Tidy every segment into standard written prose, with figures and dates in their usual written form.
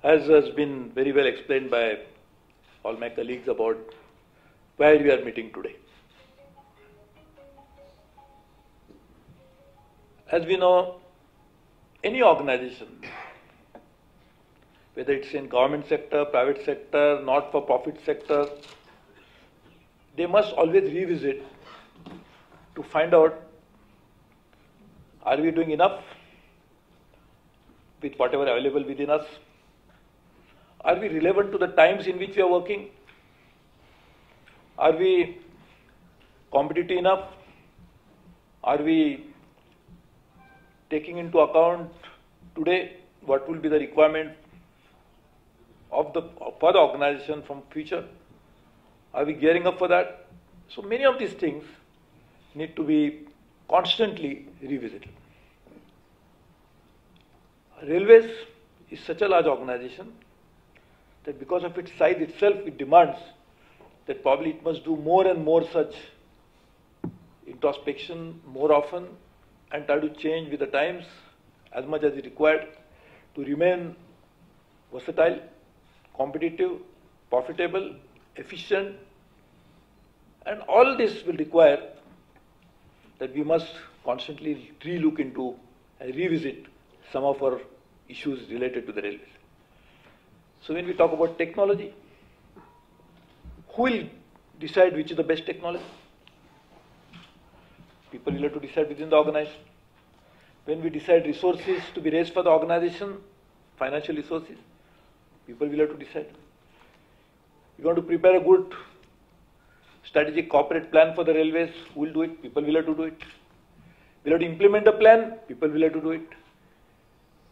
As has been very well explained by all my colleagues about why we are meeting today. As we know, any organization, whether it's in government sector, private sector, not-for-profit sector, they must always revisit to find out, are we doing enough with whatever available within us? Are we relevant to the times in which we are working? Are we competitive enough? Are we taking into account today what will be the requirement for the organization from future? Are we gearing up for that? So many of these things need to be constantly revisited. Railways is such a large organization that because of its size itself, it demands that probably it must do more and more such introspection more often and try to change with the times as much as is required to remain versatile, competitive, profitable, efficient, and all this will require that we must constantly re-look into and revisit some of our issues related to the railways. So when we talk about technology, who will decide which is the best technology? People will have to decide within the organization. When we decide resources to be raised for the organization, financial resources, people will have to decide. We want to prepare a good strategic corporate plan for the railways, who will do it? People will have to do it. We'll have to implement the plan, people will have to do it.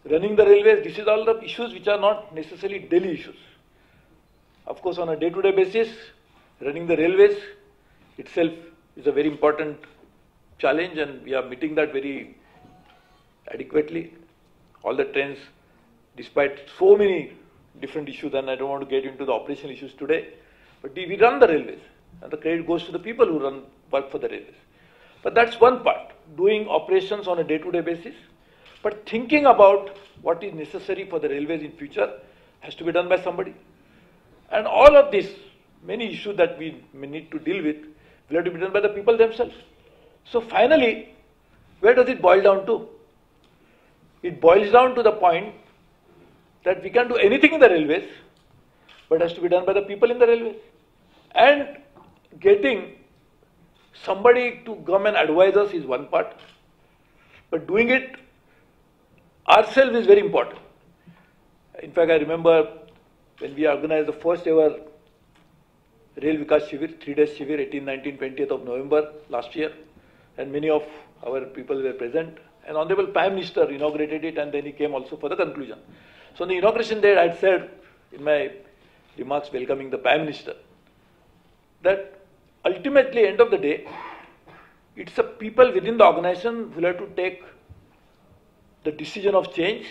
Running the railways, this is all the issues which are not necessarily daily issues. Of course, on a day-to-day basis, running the railways itself is a very important challenge, and we are meeting that very adequately. All the trains, despite so many different issues, and I don't want to get into the operational issues today, but we run the railways, and the credit goes to the people who work for the railways. But that's one part, doing operations on a day-to-day basis. But thinking about what is necessary for the railways in future has to be done by somebody. And all of this, many issues that we may need to deal with, will have to be done by the people themselves. So finally, where does it boil down to? It boils down to the point that we can do anything in the railways, but it has to be done by the people in the railways. And getting somebody to come and advise us is one part, but doing it ourselves is very important. In fact, I remember when we organized the first ever Rail Vikas Shivir, 3-day Shivir, 18, 19, 20th of November last year, and many of our people were present, and Honorable Prime Minister inaugurated it, and then he came also for the conclusion. So on the inauguration day, I had said in my remarks welcoming the Prime Minister that ultimately, end of the day, it's the people within the organization who will have to take the decision of change,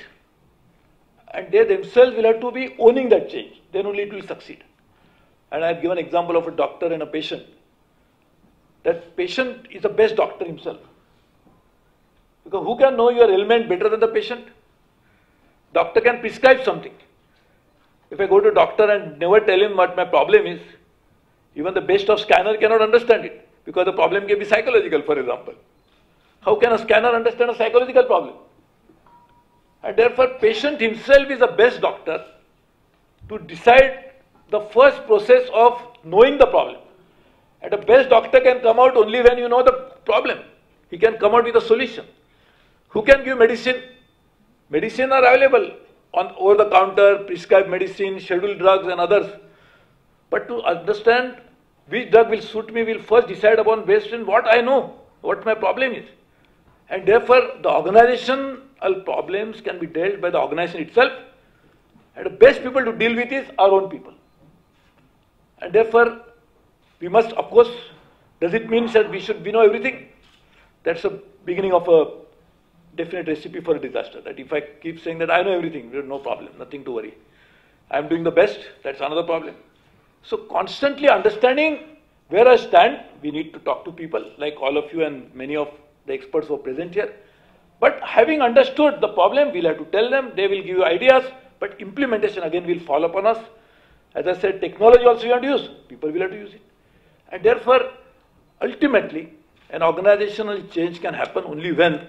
and they themselves will have to be owning that change. Then only it will succeed. And I have given an example of a doctor and a patient. That patient is the best doctor himself. Because who can know your ailment better than the patient? Doctor can prescribe something. If I go to a doctor and never tell him what my problem is, even the best of scanner cannot understand it, because the problem can be psychological, for example. How can a scanner understand a psychological problem? And therefore, patient himself is the best doctor to decide the first process of knowing the problem. And the best doctor can come out only when you know the problem. He can come out with a solution. Who can give medicine? Medicine are available on over the counter, prescribed medicine, scheduled drugs and others. But to understand which drug will suit me, will first decide upon based on what I know, what my problem is. And therefore, the organizational problems can be dealt by the organization itself, and the best people to deal with is our own people. And therefore, we must, of course, does it mean that we know everything? That's the beginning of a definite recipe for a disaster. That if I keep saying that I know everything, there's no problem, nothing to worry. I'm doing the best, that's another problem. So constantly understanding where I stand, we need to talk to people like all of you and many of the experts who are present here. But having understood the problem, we'll have to tell them, they will give you ideas, but implementation again will fall upon us. As I said, technology also we want to use, people will have to use it. And therefore, ultimately, an organizational change can happen only when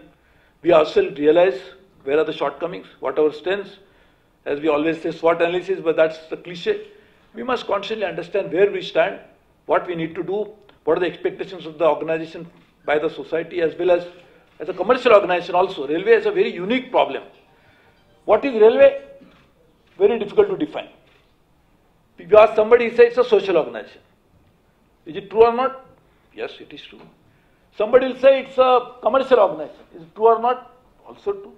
we ourselves realize where are the shortcomings, what are our strengths. As we always say, SWOT analysis, but that's the cliche. We must constantly understand where we stand, what we need to do, what are the expectations of the organization by the society, as well as a commercial organization also. Railway has a very unique problem. What is railway? Very difficult to define. If you ask somebody, he says it's a social organization. Is it true or not? Yes, it is true. Somebody will say it's a commercial organization. Is it true or not? Also true.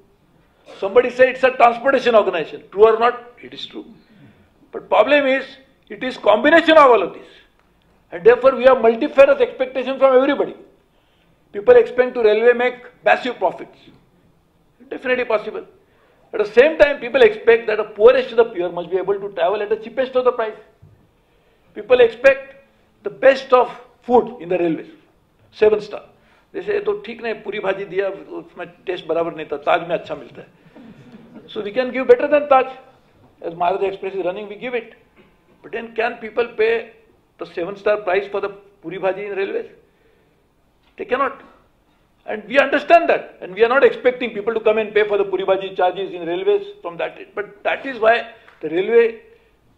Somebody say it's a transportation organization. True or not? It is true. But problem is, it is combination of all of this. And therefore, we have multifarious expectations from everybody. People expect to railway make massive profits. Definitely possible. At the same time, people expect that the poorest of the poor must be able to travel at the cheapest of the price. People expect the best of food in the railways. 7 star. They say, तो ठीक नहीं पूरी भाजी दिया उसमें test बराबर नहीं था ताज में अच्छा मिलता है. So we can give better than Taj. As Maharaja Express is running, we give it. But then can people pay the 7-star price for the puri bhaji in railways? They cannot. And we understand that. And we are not expecting people to come and pay for the puri bhaji charges in railways from that. But that is why the railway,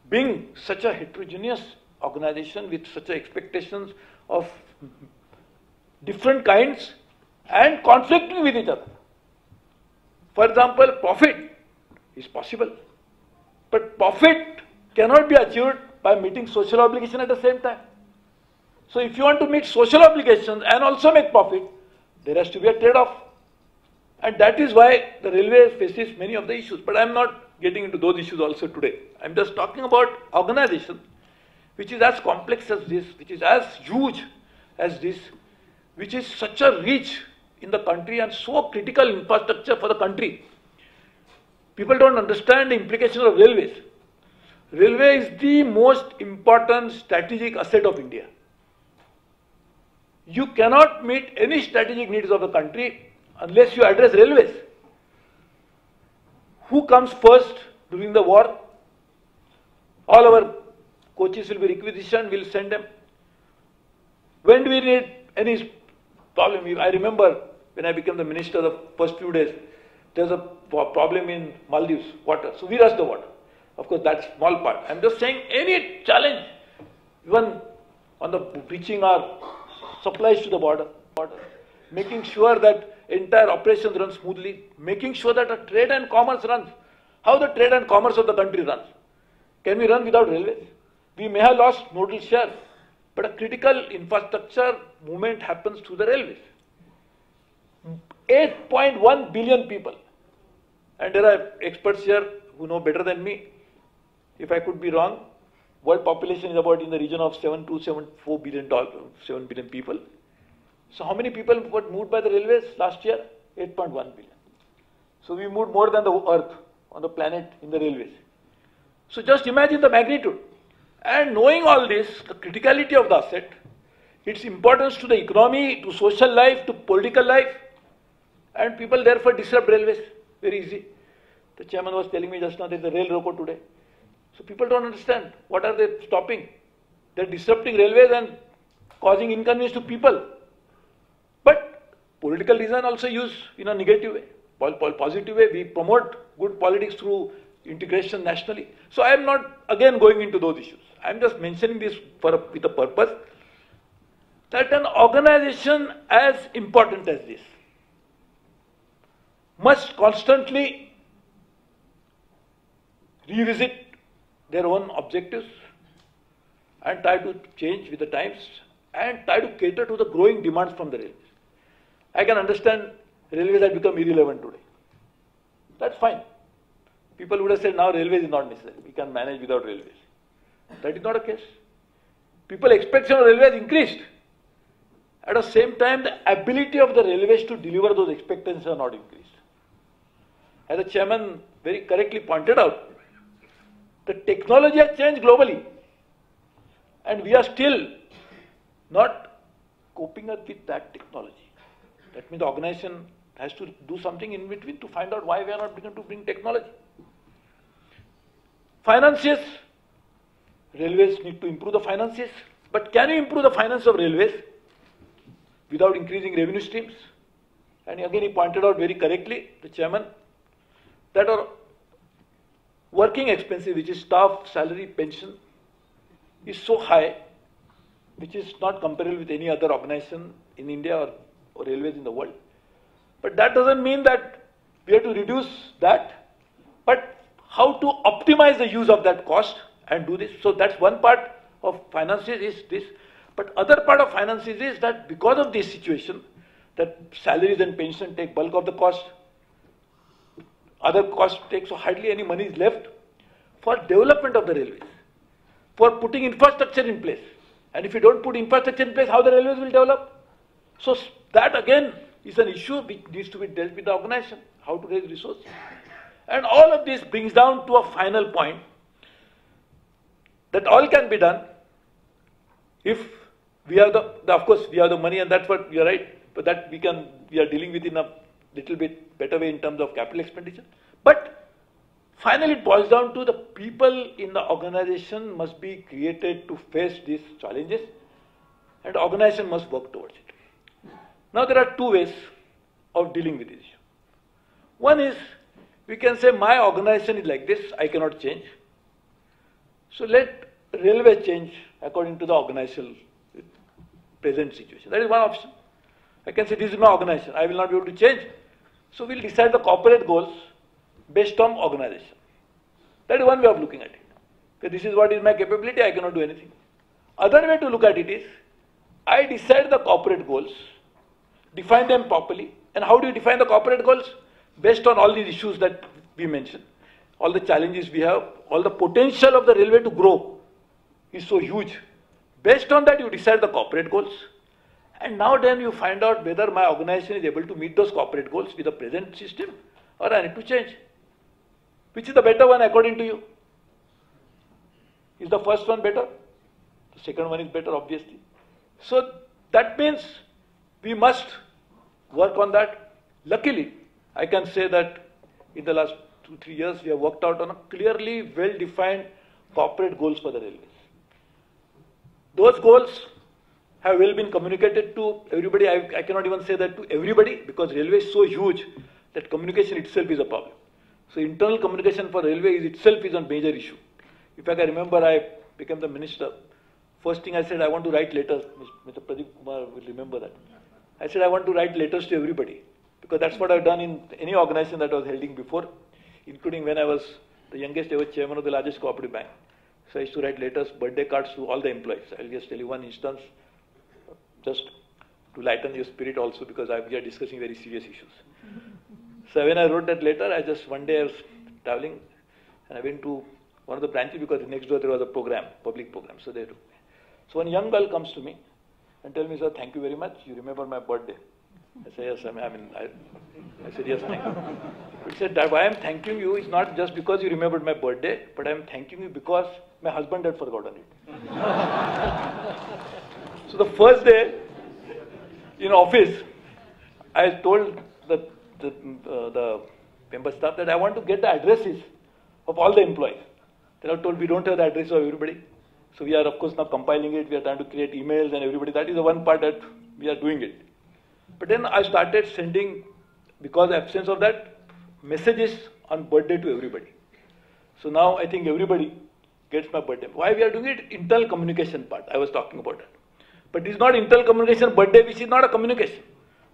being such a heterogeneous organization with such expectations of different kinds and conflicting with each other. For example, profit is possible. But profit cannot be achieved by meeting social obligation at the same time. So if you want to meet social obligations and also make profit, there has to be a trade-off. And that is why the railway faces many of the issues. But I am not getting into those issues also today. I am just talking about organization which is as complex as this, which is as huge as this, which is such a reach in the country and so critical infrastructure for the country. People don't understand the implications of railways. Railway is the most important strategic asset of India. You cannot meet any strategic needs of the country unless you address railways. Who comes first during the war? All our coaches will be requisitioned, we'll send them. When do we need any problem? I remember when I became the minister, the first few days, there's a problem in Maldives, water. So we rushed the water. Of course, that's small part. I'm just saying any challenge, even on the reaching our supplies to the border, making sure that entire operations run smoothly, making sure that the trade and commerce runs. How the trade and commerce of the country runs? Can we run without railways? We may have lost nodal share, but a critical infrastructure movement happens through the railways. 8.1 billion people. And there are experts here who know better than me. If I could be wrong, world population is about in the region of 4 billion, 7 billion people. So how many people were moved by the railways last year? 8.1 billion. So we moved more than the earth on the planet in the railways. So just imagine the magnitude. And knowing all this, the criticality of the asset, its importance to the economy, to social life, to political life, and people therefore disrupt railways. Very easy. The chairman was telling me just now there's a rail roko today. So people don't understand. What are they stopping? They're disrupting railways and causing inconvenience to people. But political reason also used in a negative way. Positive way, we promote good politics through integration nationally. So I am not again going into those issues. I am just mentioning this with a purpose that an organization as important as this must constantly revisit their own objectives and try to change with the times and try to cater to the growing demands from the railways. I can understand railways have become irrelevant today. That's fine. People would have said now railways is not necessary. We can manage without railways. That is not the case. People expectation of railways increased. At the same time, the ability of the railways to deliver those expectations are not increased. As the chairman very correctly pointed out, the technology has changed globally. And we are still not coping up with that technology. That means the organization has to do something in between to find out why we are not beginning to bring technology. Finances, railways need to improve the finances. But can you improve the finance of railways without increasing revenue streams? And again, he pointed out very correctly, the chairman, that our working expenses, which is staff, salary, pension, is so high, which is not comparable with any other organization in India or railways in the world. But that doesn't mean that we have to reduce that, but how to optimize the use of that cost and do this. So that's one part of finances is this. But other part of finances is that because of this situation, that salaries and pension take bulk of the cost, other costs take, so hardly any money is left for development of the railways, for putting infrastructure in place. And if you don't put infrastructure in place, how the railways will develop? So that again is an issue which needs to be dealt with the organization, how to raise resources. And all of this brings down to a final point that all can be done if we have of course we have the money, and that's what you are right, but that we are dealing with in a little bit better way in terms of capital expenditure. But finally it boils down to the people in the organization must be created to face these challenges, and the organization must work towards it. Now there are two ways of dealing with this issue. One is, we can say my organization is like this, I cannot change. So let railway change according to the organizational present situation. That is one option. I can say this is my organization, I will not be able to change. So we'll decide the corporate goals based on organization. That is one way of looking at it. That this is what is my capability, I cannot do anything. Other way to look at it is, I decide the corporate goals, define them properly. And how do you define the corporate goals? Based on all these issues that we mentioned, all the challenges we have, all the potential of the railway to grow is so huge. Based on that, you decide the corporate goals. And now then you find out whether my organization is able to meet those corporate goals with the present system, or I need to change. Which is the better one according to you? Is the first one better? The second one is better, obviously. So that means we must work on that. Luckily, I can say that in the last 2-3 years, we have worked out on a clearly well-defined corporate goals for the railways. Those goals have well been communicated to everybody. I cannot even say that to everybody, because railway is so huge that communication itself is a problem. So internal communication for railway itself is a major issue. In fact, I remember I became the minister. First thing I said, I want to write letters. Mr. Pradeep Kumar will remember that. I said, I want to write letters to everybody, because that's what I've done in any organization that I was holding before, including when I was the youngest ever chairman of the largest cooperative bank. So I used to write letters, birthday cards to all the employees. I'll just tell you one instance, just to lighten your spirit also, because we are discussing very serious issues. So when I wrote that letter, one day I was traveling, and I went to one of the branches, because next door there was a program, public program. So so one young girl comes to me and tells me, sir, thank you very much. You remember my birthday. I said, yes, I said, yes, thank you. He said, that why I'm thanking you is not just because you remembered my birthday, but I'm thanking you because my husband had forgotten it. So the first day in office, I told the member staff that I want to get the addresses of all the employees. They are told we don't have the address of everybody. So we are of course now compiling it, we are trying to create emails and everybody. That is the one part that we are doing it. But then I started sending, because of absence of that, messages on birthday to everybody. So now I think everybody gets my birthday. Why we are doing it? Internal communication part, I was talking about it. But it is not internal communication birthday, which is not a communication.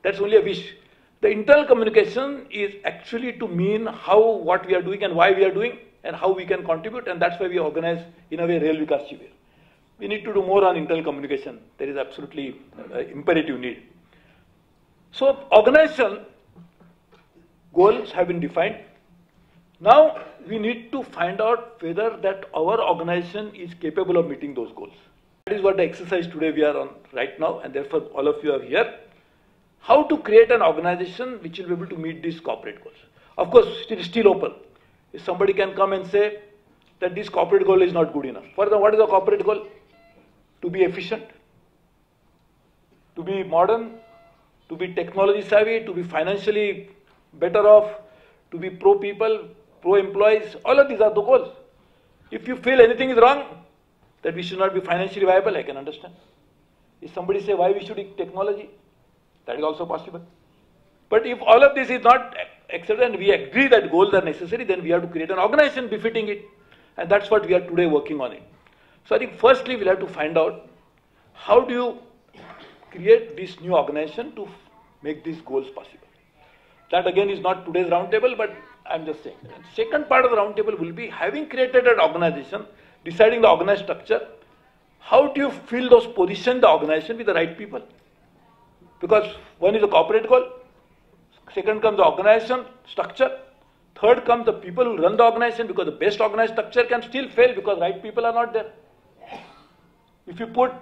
That's only a wish. The internal communication is actually to mean what we are doing and why we are doing and how we can contribute, and that's why we organize in a way Rail Vikas Shivir. We need to do more on internal communication. There is absolutely imperative need. So organization goals have been defined. Now we need to find out whether that our organization is capable of meeting those goals. That is what the exercise today we are on right now, and therefore all of you are here. How to create an organization which will be able to meet these corporate goals. Of course, it is still open. If somebody can come and say that this corporate goal is not good enough. For example, what is the corporate goal? To be efficient, to be modern, to be technology savvy, to be financially better off, to be pro-people, pro-employees. All of these are the goals. If you feel anything is wrong, that we should not be financially viable, I can understand. If somebody say why we should use technology, that is also possible. But if all of this is not accepted and we agree that goals are necessary, then we have to create an organization befitting it. And that's what we are today working on it. So I think firstly we'll have to find out how do you create this new organization to make these goals possible. That again is not today's roundtable, but I'm just saying. And second part of the roundtable will be having created an organization, deciding the organized structure, how do you fill those positions, the organization with the right people? Because one is a corporate goal, second comes the organization structure, third comes the people who run the organization, because the best organized structure can still fail because right people are not there. If you put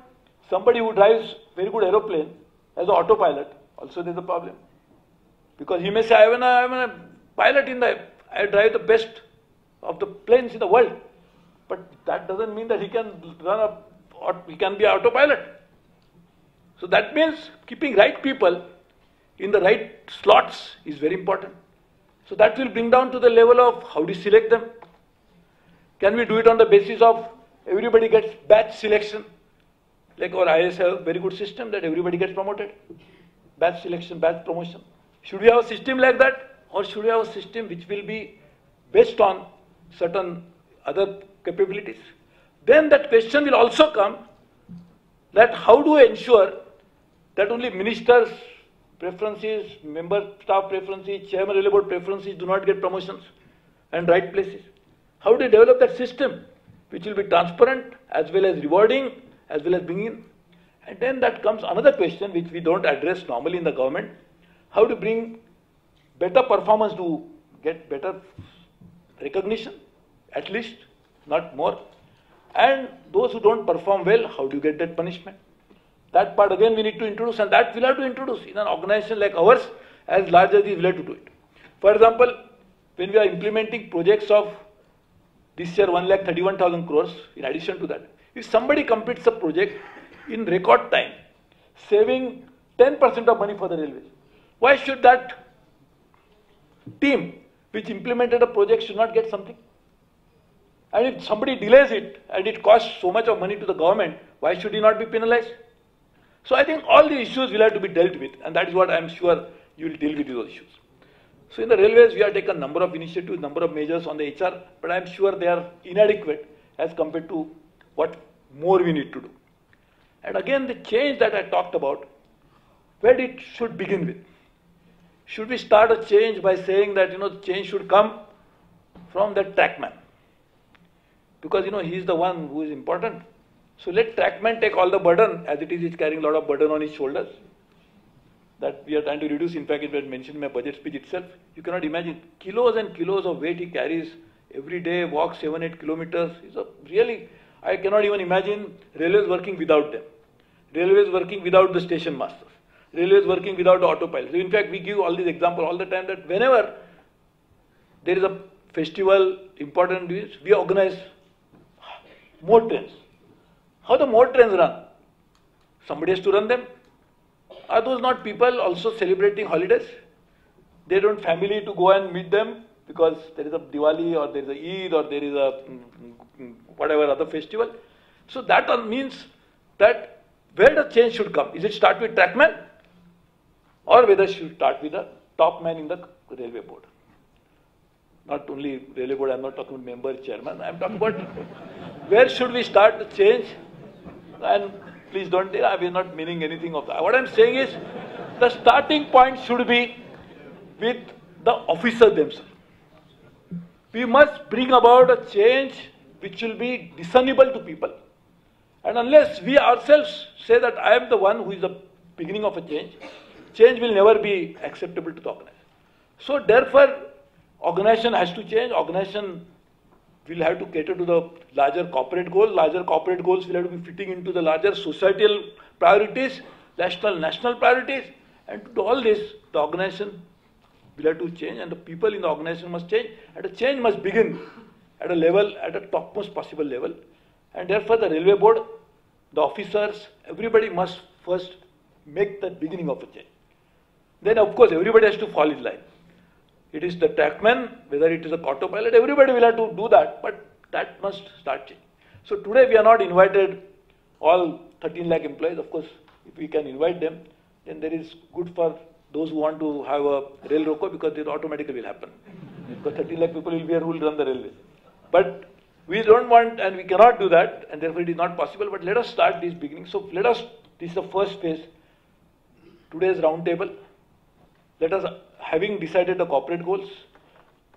somebody who drives very good aeroplane as an autopilot, also there's a problem. Because he may say, I'm a pilot I drive the best of the planes in the world. But that doesn't mean that he can he can be an autopilot. So that means keeping right people in the right slots is very important. So that will bring down to the level of how do you select them? Can we do it on the basis of everybody gets batch selection? Like our IAS have a very good system that everybody gets promoted. Batch selection, batch promotion. Should we have a system like that? Or should we have a system which will be based on certain other capabilities? Then that question will also come that how do I ensure that only ministers' preferences, member staff preferences, chairman railway board preferences do not get promotions and right places? How do you develop that system which will be transparent as well as rewarding as well as bringing? And then that comes another question which we don't address normally in the government. How to bring better performance to get better recognition, at least, not more. And those who don't perform well, how do you get that punishment? That part again we need to introduce, and that we'll have to introduce in an organization like ours, as large as this, we'll have to do it. For example, when we are implementing projects of this year 1,31,000 crores, in addition to that, if somebody completes a project in record time, saving 10% of money for the railways, why should that team which implemented a project should not get something? And if somebody delays it and it costs so much of money to the government, why should he not be penalized? So I think all the issues will have to be dealt with, and that is what I am sure you will deal with those issues. So in the railways, we have taken a number of initiatives, number of measures on the HR, but I am sure they are inadequate as compared to what more we need to do. And again, the change that I talked about, where it should begin with. Should we start a change by saying that, the change should come from the trackman? Because, he is the one who is important. So let trackman take all the burden, as it is, he's carrying a lot of burden on his shoulders. That we are trying to reduce. In fact, it was mentioned in my budget speech itself. You cannot imagine kilos and kilos of weight he carries every day, walks 7-8 kilometers. It's really, I cannot even imagine railways working without them. Railways working without the station masters. Railways working without the autopilots. In fact, we give all these examples all the time that whenever there is a festival, important news, we organize more trains. How the more trains run? Somebody has to run them. Are those not people also celebrating holidays? They don't family to go and meet them because there is a Diwali or there is a Eid or there is a whatever other festival. So that means that where the change should come? Is it start with trackman? Or whether should start with the top man in the railway board? Not only railway board, I am not talking about member, chairman, I am talking about where should we start the change? And please don't, I am not meaning anything of that. What I am saying is, the starting point should be with the officers themselves. We must bring about a change which will be discernible to people. And unless we ourselves say that I am the one who is the beginning of a change, change will never be acceptable to the organization. So therefore, organization has to change. Organization will have to cater to the larger corporate goals. Larger corporate goals will have to be fitting into the larger societal priorities, national priorities. And to do all this, the organization will have to change and the people in the organization must change. And the change must begin at a level, at a topmost possible level. And therefore, the railway board, the officers, everybody must first make the beginning of a change. Then, of course, everybody has to fall in line. It is the trackman, whether it is a autopilot, everybody will have to do that. But That must start changing. So today we are not invited all 13 lakh employees. Of course, if we can invite them, then there is good for those who want to have a rail roko, because it automatically will happen. Because 13 lakh people will be here who will run the railways. But we don't want and we cannot do that, and therefore it is not possible. But let us start this beginning. So this is the first phase. Today's round table. Let us, having decided the corporate goals,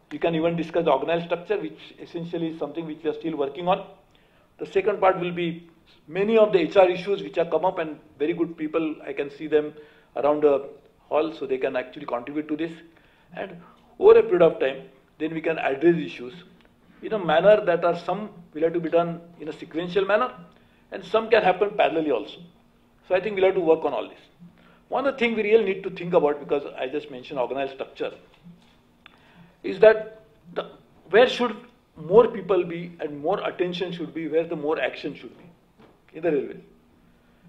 we can even discuss the organized structure, which essentially is something which we are still working on. The second part will be many of the HR issues which have come up, and very good people, I can see them around the hall, so they can actually contribute to this. And over a period of time, then we can address issues in a manner that are some will have to be done in a sequential manner, and some can happen parallelly also. So I think we'll have to work on all this. One of the things we really need to think about, because I just mentioned organized structure, is that where should more people be and more attention should be, where the more action should be in the railways.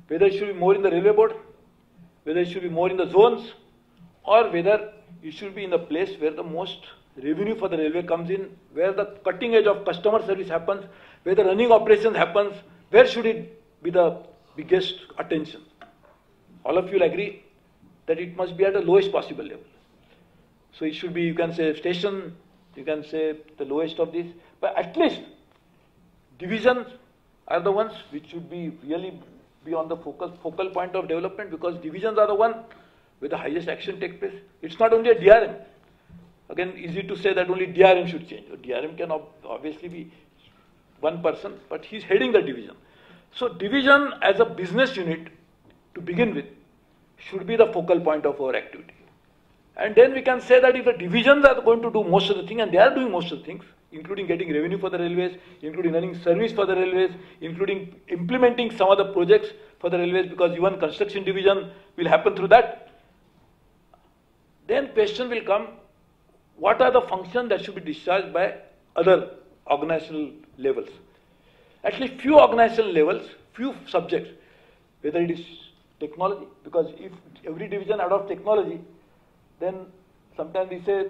Whether it should be more in the railway board, whether it should be more in the zones, or whether it should be in the place where the most revenue for the railway comes in, where the cutting edge of customer service happens, where the running operations happens, where should it be the biggest attention? All of you will agree that it must be at the lowest possible level. So it should be, you can say station, you can say the lowest of this, but at least divisions are the ones which should be really be on the focal point of development, because divisions are the one where the highest action takes place. It's not only a DRM. Again, easy to say that only DRM should change. DRM can obviously be one person, but he's heading the division. So division as a business unit, to begin with, should be the focal point of our activity. And then we can say that if the divisions are going to do most of the things, and they are doing most of the things, including getting revenue for the railways, including running service for the railways, including implementing some of the projects for the railways, because even construction division will happen through that, then question will come, what are the functions that should be discharged by other organizational levels? At least few organizational levels, few subjects, whether it is technology, because if every division adopts technology, then sometimes we say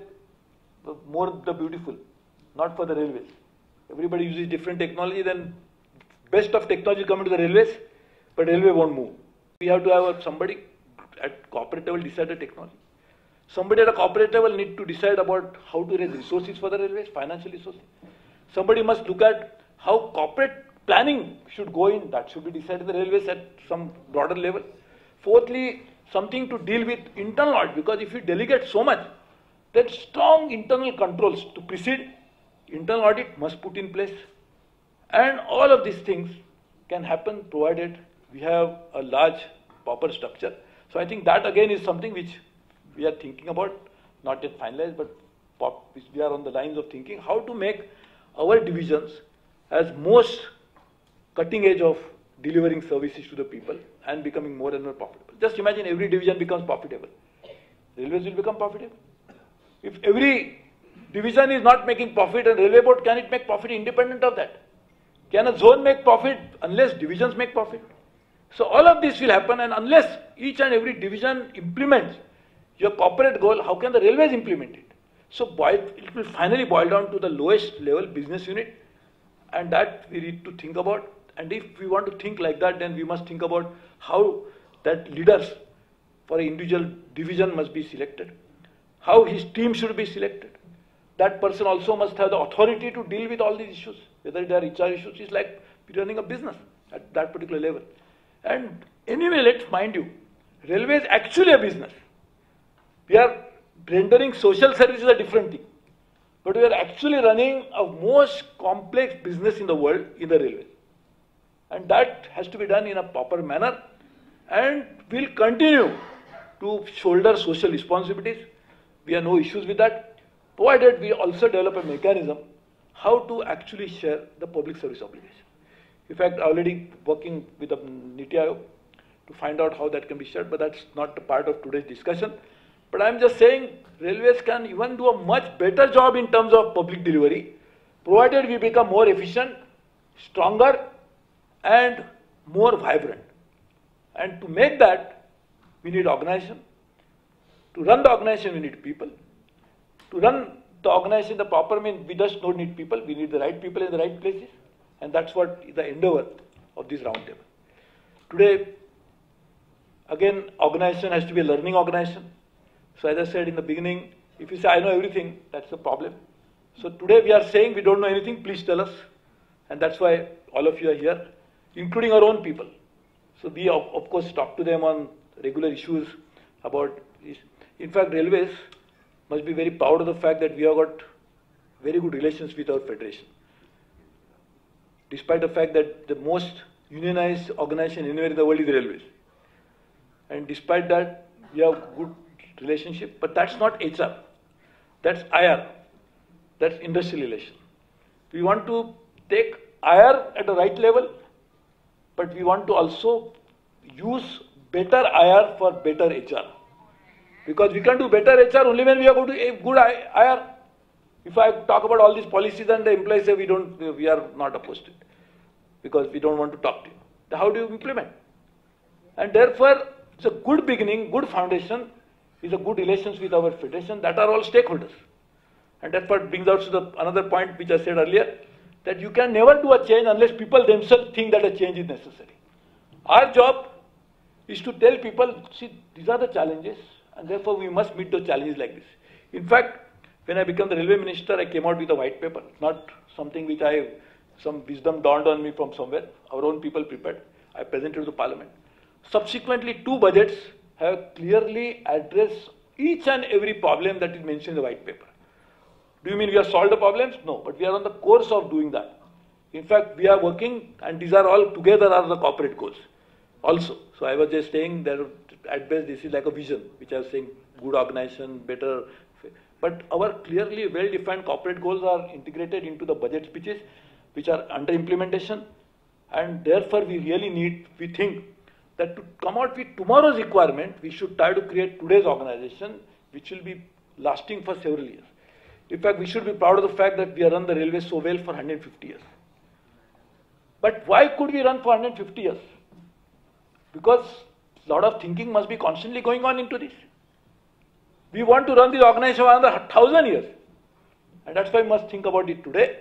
the more the beautiful, not for the railways. Everybody uses different technology, then best of technology coming to the railways, but railway won't move. We have to have somebody at corporate level decide the technology. Somebody at a corporate level need to decide about how to raise resources for the railways, financial resources. Somebody must look at how corporate planning should go in, that should be decided in the railways at some broader level. Fourthly, something to deal with internal audit, because if you delegate so much, then strong internal controls to precede internal audit must put in place. And all of these things can happen provided we have a large proper structure. So I think that again is something which we are thinking about, not yet finalized, but we are on the lines of thinking how to make our divisions as most cutting edge of delivering services to the people and becoming more and more profitable. Just imagine every division becomes profitable. Railways will become profitable. If every division is not making profit, and railway board, can it make profit independent of that? Can a zone make profit unless divisions make profit? So all of this will happen, and unless each and every division implements your corporate goal, how can the railways implement it? So it will finally boil down to the lowest level business unit, and that we need to think about. And if we want to think like that, then we must think about how that leaders for an individual division must be selected, how his team should be selected. That person also must have the authority to deal with all these issues, whether they are HR issues. It's like running a business at that particular level. And anyway, let's mind you, railway is actually a business. We are rendering social services a different thing. But we are actually running a most complex business in the world in the railway. And that has to be done in a proper manner, and will continue to shoulder social responsibilities. We have no issues with that, provided we also develop a mechanism how to actually share the public service obligation. In fact, already working with the Niti Aayog to find out how that can be shared, but that's not the part of today's discussion. But I'm just saying railways can even do a much better job in terms of public delivery, provided we become more efficient, stronger, and more vibrant. And to make that, we need organization. To run the organization, we need people. To run the organization, the proper mean, we just don't need people, we need the right people in the right places. And that's what is the endeavor of this roundtable. Today, again, organization has to be a learning organization. So as I said in the beginning, if you say, I know everything, that's the problem. So today we are saying we don't know anything, please tell us. And that's why all of you are here, including our own people. So we, of course, talk to them on regular issues about this. In fact, railways must be very proud of the fact that we have got very good relations with our federation. Despite the fact that the most unionized organization anywhere in the world is railways. And despite that, we have good relationship, but that's not HR. That's IR. That's industrial relation. We want to take IR at the right level, but we want to also use better IR for better HR. Because we can do better HR only when we are going to a good IR. If I talk about all these policies and the employees say we are not opposed to it, because we don't want to talk to you. How do you implement? And therefore, it's a good beginning, good foundation is a good relations with our federation that are all stakeholders. And that's what brings out to another point which I said earlier, that you can never do a change unless people themselves think that a change is necessary. Our job is to tell people, see, these are the challenges, and therefore we must meet those challenges like this. In fact, when I became the railway minister, I came out with a white paper, not something which some wisdom dawned on me from somewhere. Our own people prepared. I presented to the parliament. Subsequently, 2 budgets have clearly addressed each and every problem that is mentioned in the white paper. Do you mean we have solved the problems? No, but we are on the course of doing that. In fact, we are working, and these are all together are the corporate goals also. So I was just saying that at best this is like a vision, which I was saying good organization, better. But our clearly well-defined corporate goals are integrated into the budget speeches, which are under implementation. And therefore, we think that to come out with tomorrow's requirement, we should try to create today's organization, which will be lasting for several years. In fact, we should be proud of the fact that we have run the railway so well for 150 years. But why could we run for 150 years? Because a lot of thinking must be constantly going on into this. We want to run this organization for another 1,000 years. And that's why we must think about it today.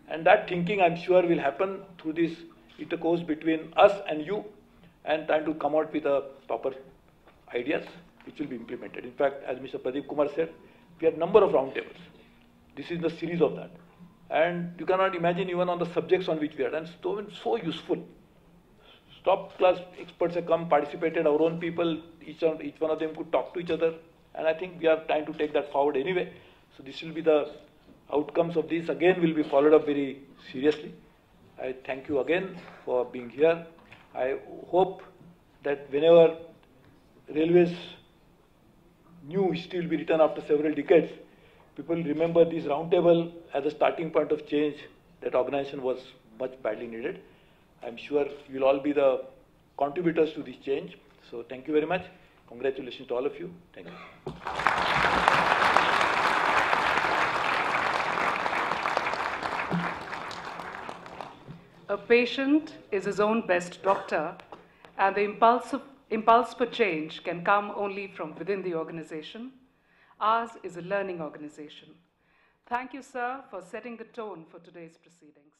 And that thinking, I'm sure, will happen through this intercourse between us and you, and trying to come out with a proper ideas which will be implemented. In fact, as Mr. Pradeep Kumar said, we have a number of roundtables. This is the series of that. And you cannot imagine even on the subjects on which we are, and so useful. Top class experts have come, participated, our own people, each one of them could talk to each other. And I think we are trying to take that forward anyway. So this will be the outcomes of this, again, will be followed up very seriously. I thank you again for being here. I hope that whenever railways new history will be written after several decades, people remember this roundtable as a starting point of change. That organization was much badly needed. I'm sure you will all be the contributors to this change. So thank you very much. Congratulations to all of you. Thank you. A patient is his own best doctor, and the impulse for change can come only from within the organization. Ours is a learning organization. Thank you, sir, for setting the tone for today's proceedings.